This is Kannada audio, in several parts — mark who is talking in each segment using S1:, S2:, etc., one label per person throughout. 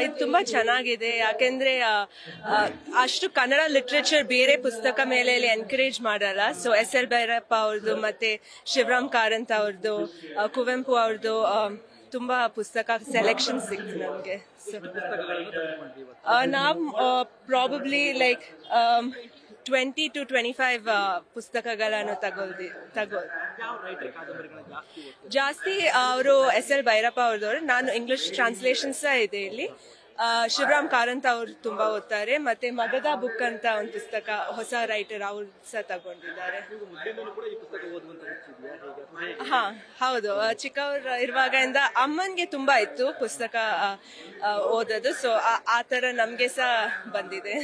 S1: ಇದು ತುಂಬಾ ಚೆನ್ನಾಗಿದೆ. ಯಾಕೆಂದ್ರೆ ಅಷ್ಟು ಕನ್ನಡ ಲಿಟ್ರೇಚರ್ ಬೇರೆ ಪುಸ್ತಕ ಮೇಲೆ ಎನ್ಕರೇಜ್ ಮಾಡಲ್ಲ. ಸೊ SL ಭೈರಪ್ಪ ಅವ್ರದ್ದು ಮತ್ತೆ ಶಿವರಾಮ್ ಕಾರಂತ್ ಅವ್ರದ್ದು, ಕುವೆಂಪು ಅವ್ರದ್ದು ತುಂಬಾ ಪುಸ್ತಕ ಸೆಲೆಕ್ಷನ್ ಸಿಕ್ತು ನಮ್ಗೆ. ನಾವು ಪ್ರಾಬಬ್ಲಿ ಲೈಕ್ 20 to 25 ಪುಸ್ತಕಗಳನ್ನು ಜಾಸ್ತಿ. ಅವರು SL ಭೈರಪ್ಪ ಅವ್ರದವ್ರು. ನಾನು ಇಂಗ್ಲಿಷ್ ಟ್ರಾನ್ಸ್ಲೇಷನ್ಸ್ ಇದೆ ಇಲ್ಲಿ. ಶಿವರಾಮ್ ಕಾರಂತ್ ಅವ್ರು ತುಂಬಾ ಓದ್ತಾರೆ. ಮತ್ತೆ ಮಗಧ ಬುಕ್ ಅಂತ ಒಂದು ಪುಸ್ತಕ ಹೊಸ ರೈಟರ್ ಅವ್ರು ಸಹ ತಗೊಂಡಿದ್ದಾರೆ. ಹಾ ಹೌದು, ಚಿಕ್ಕವ್ರು ಇರುವಾಗಿಂದ ಅಮ್ಮನ್ಗೆ ತುಂಬಾ ಇತ್ತು ಪುಸ್ತಕ ಓದೋದು. ಸೊ ಆ ತರ ನಮ್ಗೆ ಸಹ ಬಂದಿದೆ.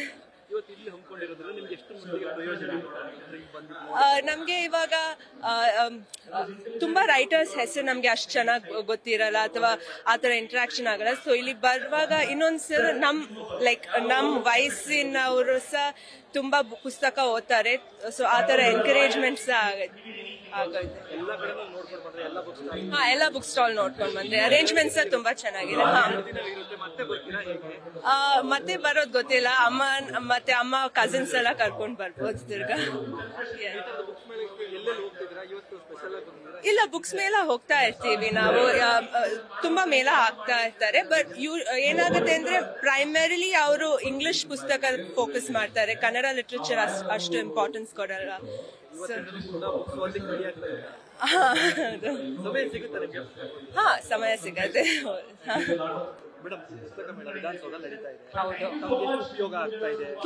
S1: ನಮ್ಗೆ ಇವಾಗ ತುಂಬಾ ರೈಟರ್ಸ್ ಹೆಸರು ನಮ್ಗೆ ಅಷ್ಟು ಚೆನ್ನಾಗಿ ಗೊತ್ತಿರಲ್ಲ ಅಥವಾ ಆತರ ಇಂಟ್ರಾಕ್ಷನ್ ಆಗಲ್ಲ. ಸೊ ಇಲ್ಲಿ ಬರುವಾಗ ಇನ್ನೊಂದ್ಸಲ ನಮ್ ವಯಸ್ಸಿನವರು ಸಹ ತುಂಬಾ ಪುಸ್ತಕ ಓದ್ತಾರೆ. ಸೊ ಆತರ ಎನ್ಕರೇಜ್ಮೆಂಟ್ ಸಹ ಆಗುತ್ತೆ. ಎಲ್ಲ ಬುಕ್ ಸ್ಟಾಲ್ ನೋಡ್ಕೊಂಡ್ ಬಂದ್ರೆ ಅರೇಂಜ್ಮೆಂಟ್ ಸಹ ತುಂಬಾ ಚೆನ್ನಾಗಿದೆ. ಮತ್ತೆ ಬರೋದ್ ಗೊತ್ತಿಲ್ಲ. ಅಮ್ಮ ಕಸಿನ್ಸ್ ಎಲ್ಲ ಕರ್ಕೊಂಡ್ ಬರ್ಬೋದು ತಿರ್ಗಾ. ಇಲ್ಲ, ಬುಕ್ಸ್ ಮೇಳ ಹೋಗ್ತಾ ಇರ್ತೀವಿ ನಾವು. ತುಂಬಾ ಮೇಳ ಹಾಕ್ತಾ ಇರ್ತಾರೆ. ಬಟ್ ಏನಾಗುತ್ತೆ ಅಂದ್ರೆ ಪ್ರೈಮರಿಲಿ ಅವರು ಇಂಗ್ಲಿಷ್ ಪುಸ್ತಕ ಫೋಕಸ್ ಮಾಡ್ತಾರೆ. ಕನ್ನಡ ಲಿಟ್ರೇಚರ್ ಅಷ್ಟು ಇಂಪಾರ್ಟೆನ್ಸ್ ಕೊಡಲ್ಲ. ಹಾ, ಸಮಯ ಸಿಗತ್ತೆ.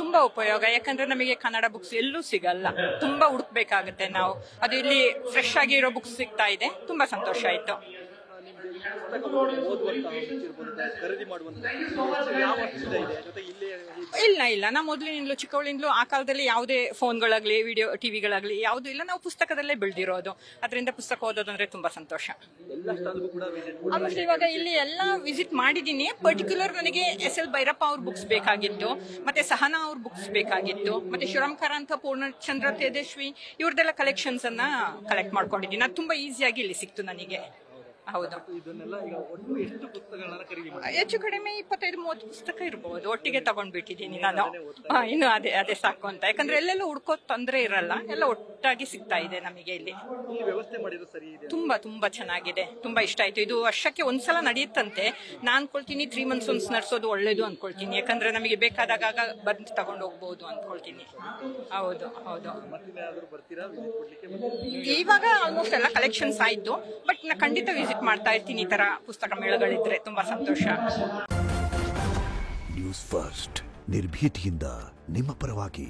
S2: ತುಂಬಾ ಉಪಯೋಗ. ಯಾಕಂದ್ರೆ ನಮಗೆ ಕನ್ನಡ ಬುಕ್ಸ್ ಎಲ್ಲೂ ಸಿಗಲ್ಲ, ತುಂಬಾ ಹುಡುಕ್ಬೇಕಾಗುತ್ತೆ ನಾವು. ಅದು ಇಲ್ಲಿ ಫ್ರೆಶ್ ಆಗಿರೋ ಬುಕ್ಸ್ ಸಿಗ್ತಾ ಇದೆ. ತುಂಬಾ ಸಂತೋಷ ಆಯ್ತು. ಇಲ್ಲ, ನಾ ಮೊದಲಿನಿಂದಲೂ ಚಿಕ್ಕವಳಿಂದಲೂ ಆ ಕಾಲದಲ್ಲಿ ಯಾವುದೇ ಫೋನ್ಗಳಾಗ್ಲಿ ವಿಡಿಯೋ ಟಿವಿಗಳಾಗ್ಲಿ ಯಾವ್ದು ಇಲ್ಲ. ನಾವು ಪುಸ್ತಕದಲ್ಲೇ ಬೆಳೆದಿರೋದು. ಅದರಿಂದ ಪುಸ್ತಕ ಓದೋದು ಅಂದ್ರೆ ತುಂಬಾ ಸಂತೋಷ. ಆಲ್ಮೋಸ್ಟ್ ಇವಾಗ ಇಲ್ಲಿ ಎಲ್ಲ ವಿಸಿಟ್ ಮಾಡಿದೀನಿ. ಪರ್ಟಿಕ್ಯುಲರ್ ನನಗೆ SL ಭೈರಪ್ಪ ಅವ್ರ ಬುಕ್ಸ್ ಬೇಕಾಗಿತ್ತು, ಮತ್ತೆ ಸಹನಾ ಅವ್ರ ಬುಕ್ಸ್ ಬೇಕಾಗಿತ್ತು, ಮತ್ತೆ ಶಿವರಾಮ್ ಕಾರಂತ, ಪೂರ್ಣಚಂದ್ರ ತೇಜಸ್ವಿ ಇವ್ರದೆಲ್ಲ ಕಲೆಕ್ಷನ್ಸ್ ಅನ್ನ ಕಲೆಕ್ಟ್ ಮಾಡ್ಕೊಂಡಿದ್ದೀನಿ. ಅದು ತುಂಬಾ ಈಸಿಯಾಗಿ ಇಲ್ಲಿ ಸಿಕ್ತು ನನಗೆ. ಹೌದು, ಹೆಚ್ಚು ಕಡಿಮೆ 25-30 ಪುಸ್ತಕ ಇರಬಹುದು. ಒಟ್ಟಿಗೆ ತಗೊಂಡ್ಬಿಟ್ಟಿದ್ದೀನಿ ನಾನು. ಇನ್ನು ಅದೇ ಸಾಕು ಅಂತ. ಯಾಕಂದ್ರೆ ಎಲ್ಲೆಲ್ಲ ಹುಡ್ಕೋದ್ ತೊಂದ್ರೆ ಇರಲ್ಲ, ಎಲ್ಲ ಒಟ್ಟಾಗಿ ಸಿಗ್ತಾ ಇದೆ ನಮಗೆ ಇಲ್ಲಿ. ತುಂಬಾ ಚೆನ್ನಾಗಿದೆ. ತುಂಬಾ ಇಷ್ಟ ಆಯ್ತು. ಇದು ವರ್ಷಕ್ಕೆ ಒಂದ್ಸಲ ನಡೆಯುತ್ತಂತೆ. ನಾನ್ ಅನ್ಕೊಳ್ತೀನಿ 3 months ಒನ್ಸ್ ನಡ್ಸೋದು ಒಳ್ಳೇದು ಅನ್ಕೊಳ್ತೀನಿ. ಯಾಕಂದ್ರೆ ನಮಗೆ ಬೇಕಾದಾಗ ಬಂದು ತಗೊಂಡು ಹೋಗ್ಬಹುದು ಅನ್ಕೊಳ್ತೀನಿ. ಹೌದು. ಇವಾಗ ಆಲ್ಮೋಸ್ಟ್ ಎಲ್ಲ ಕಲೆಕ್ಷನ್ಸ್ ಆಯ್ತು. ಬಟ್ ನಾ ಖಂಡಿತ ವಿಸಿಟ್ ಮಾಡ್ತಾ ಇರ್ತೀನಿ. ಈ ತರ ಪುಸ್ತಕ ಮೇಳಗಳಿದ್ರೆ ತುಂಬಾ ಸಂತೋಷ.
S3: ನ್ಯೂಸ್ ಫಸ್ಟ್, ನಿರ್ಭೀತಿಯಿಂದ ನಿಮ್ಮ ಪರವಾಗಿ.